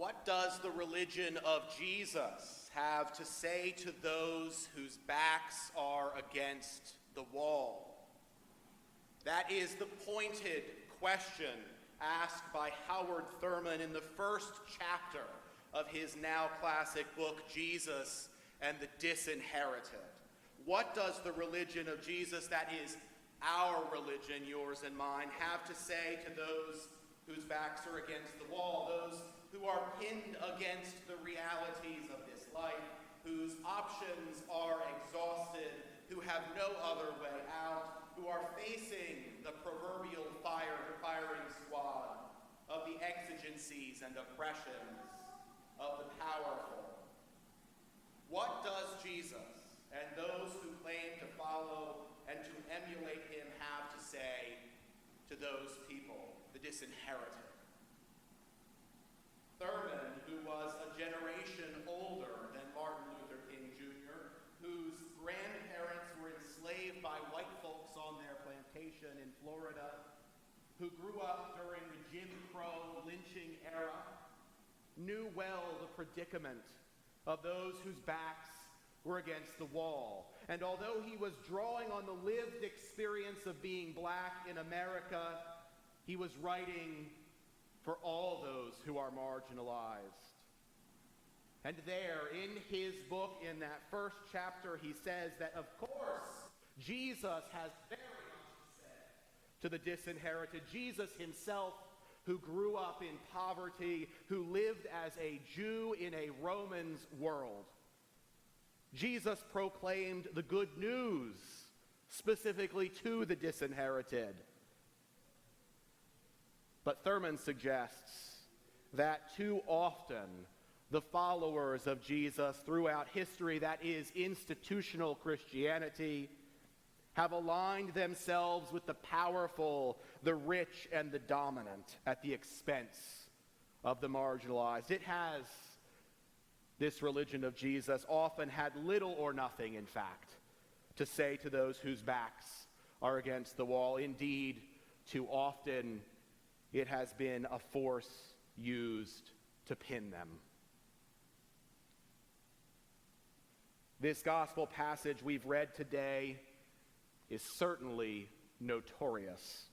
What does the religion of Jesus have to say to those whose backs are against the wall? That is the pointed question asked by Howard Thurman in the first chapter of his now classic book, Jesus and the Disinherited. What does the religion of Jesus, that is our religion, yours and mine, have to say to those whose backs are against the wall, those who are pinned against the realities of this life, whose options are exhausted, who have no other way out, who are facing the proverbial firing squad of the exigencies and oppressions of the powerful? What does Jesus and those who claim to follow and to emulate him have to say to those people, the disinherited? Thurman, who was a generation older than Martin Luther King Jr., whose grandparents were enslaved by white folks on their plantation in Florida, who grew up during the Jim Crow lynching era, knew well the predicament of those whose backs were against the wall. And although he was drawing on the lived experience of being black in America, he was writing for all those who are marginalized. And there, in his book, in that first chapter, he says that, of course, Jesus has very much to say to the disinherited. Jesus himself, who grew up in poverty, who lived as a Jew in a Roman's world. Jesus proclaimed the good news specifically to the disinherited. But Thurman suggests that too often the followers of Jesus throughout history, that is institutional Christianity, have aligned themselves with the powerful, the rich, and the dominant at the expense of the marginalized. It has, this religion of Jesus, often had little or nothing, in fact, to say to those whose backs are against the wall. Indeed, too often it has been a force used to pin them. This gospel passage we've read today is certainly notorious.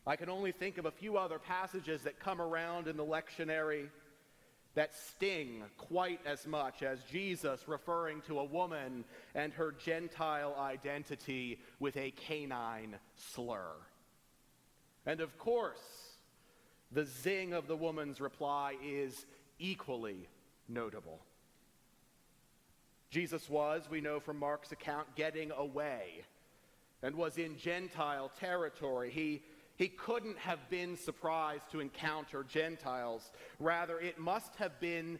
I can only think of a few other passages that come around in the lectionary that sting quite as much as Jesus referring to a woman and her Gentile identity with a canine slur. And of course, the zing of the woman's reply is equally notable. Jesus was, we know from Mark's account, getting away and was in Gentile territory. He couldn't have been surprised to encounter Gentiles. Rather, it must have been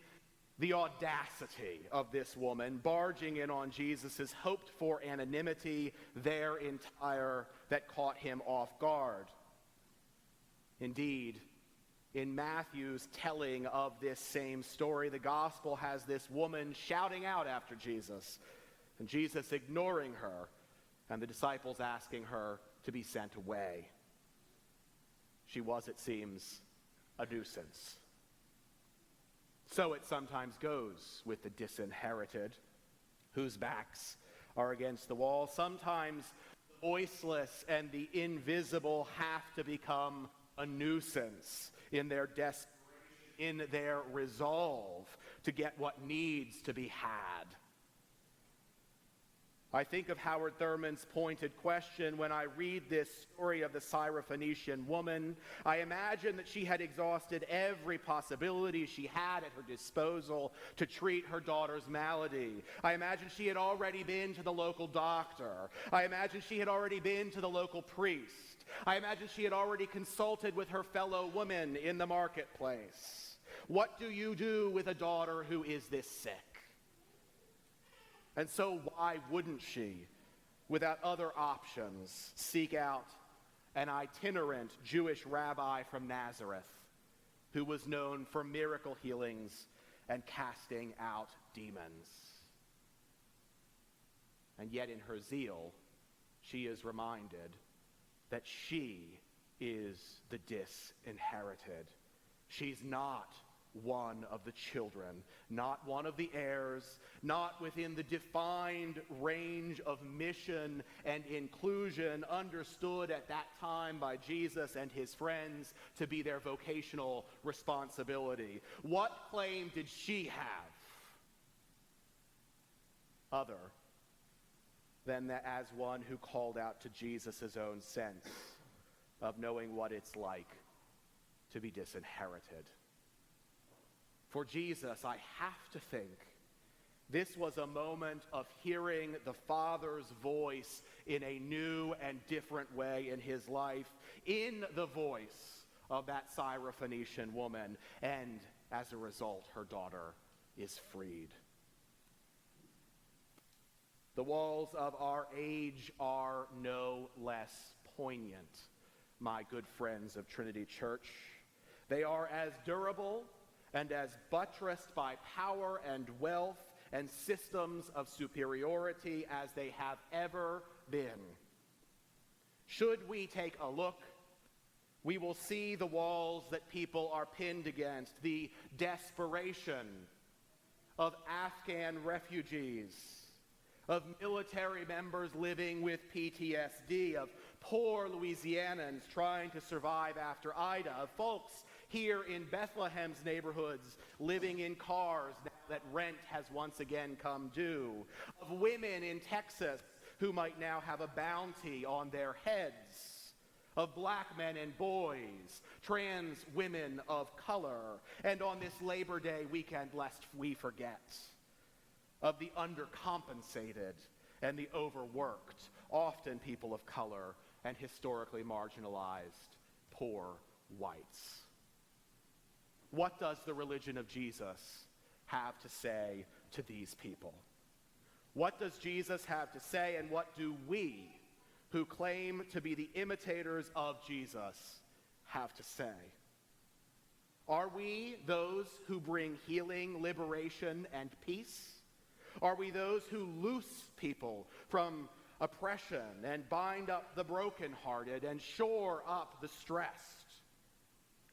the audacity of this woman barging in on Jesus' hoped-for anonymity there in Tyre that caught him off guard. Indeed, in Matthew's telling of this same story, the gospel has this woman shouting out after Jesus, and Jesus ignoring her, and the disciples asking her to be sent away. She was, it seems, a nuisance. So it sometimes goes with the disinherited, whose backs are against the wall. Sometimes the voiceless and the invisible have to become a nuisance in their desperation, in their resolve to get what needs to be had. I think of Howard Thurman's pointed question when I read this story of the Syrophoenician woman. I imagine that she had exhausted every possibility she had at her disposal to treat her daughter's malady. I imagine she had already been to the local doctor. I imagine she had already been to the local priest. I imagine she had already consulted with her fellow women in the marketplace. What do you do with a daughter who is this sick? And so why wouldn't she, without other options, seek out an itinerant Jewish rabbi from Nazareth who was known for miracle healings and casting out demons? And yet in her zeal, she is reminded that she is the disinherited. She's not one of the children, not one of the heirs, not within the defined range of mission and inclusion understood at that time by Jesus and his friends to be their vocational responsibility. What claim did she have other than that as one who called out to Jesus' own sense of knowing what it's like to be disinherited? For Jesus, I have to think, this was a moment of hearing the Father's voice in a new and different way in his life, in the voice of that Syrophoenician woman, and as a result, her daughter is freed. The walls of our age are no less poignant, my good friends of Trinity Church. They are as durable and as buttressed by power and wealth and systems of superiority as they have ever been. Should we take a look, we will see the walls that people are pinned against, the desperation of Afghan refugees, of military members living with PTSD, of poor Louisianans trying to survive after Ida, of folks here in Bethlehem's neighborhoods living in cars now that rent has once again come due, of women in Texas who might now have a bounty on their heads, of black men and boys, trans women of color, and on this Labor Day weekend, lest we forget, of the undercompensated and the overworked, often people of color and historically marginalized poor whites. What does the religion of Jesus have to say to these people? What does Jesus have to say, and what do we, who claim to be the imitators of Jesus, have to say? Are we those who bring healing, liberation, and peace? Are we those who loose people from oppression and bind up the brokenhearted and shore up the stressed?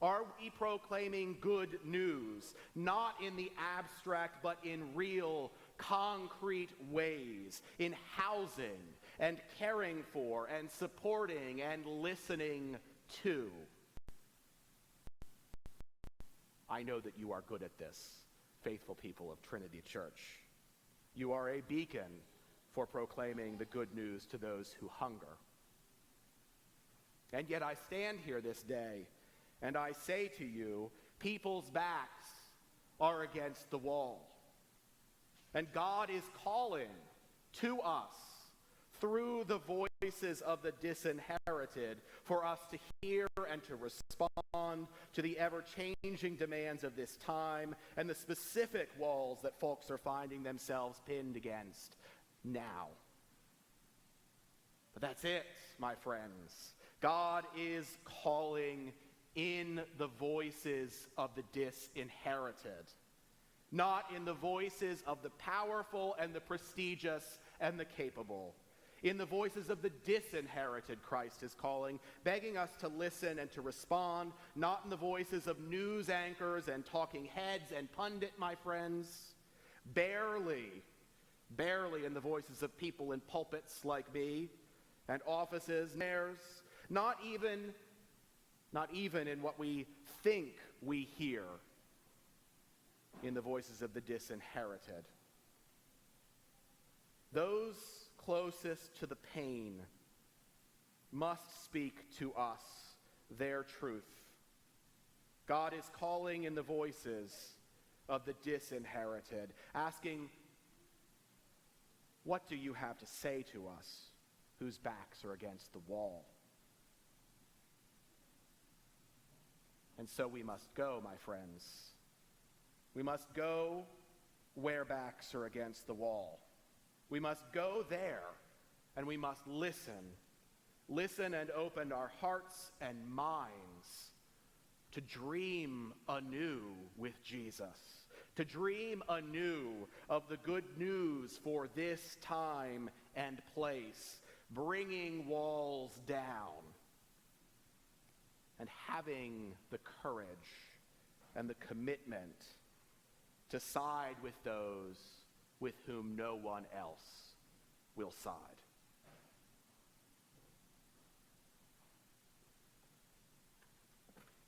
Are we proclaiming good news, not in the abstract, but in real, concrete ways, in housing and caring for and supporting and listening to? I know that you are good at this, faithful people of Trinity Church. You are a beacon for proclaiming the good news to those who hunger. And yet I stand here this day and I say to you, people's backs are against the wall. And God is calling to us through the voices of the disinherited for us to hear and to respond to the ever-changing demands of this time and the specific walls that folks are finding themselves pinned against now. But that's it, my friends. God is calling in the voices of the disinherited, not in the voices of the powerful and the prestigious and the capable. In the voices of the disinherited, Christ is calling, begging us to listen and to respond, not in the voices of news anchors and talking heads and pundit, my friends, barely in the voices of people in pulpits like me and offices, mayors, not even in what we think we hear in the voices of the disinherited. Those closest to the pain must speak to us their truth. God is calling in the voices of the disinherited, asking, what do you have to say to us whose backs are against the wall? And so we must go, my friends. We must go where backs are against the wall. We must go there, and we must listen. Listen and open our hearts and minds to dream anew with Jesus, to dream anew of the good news for this time and place, bringing walls down and having the courage and the commitment to side with those with whom no one else will side.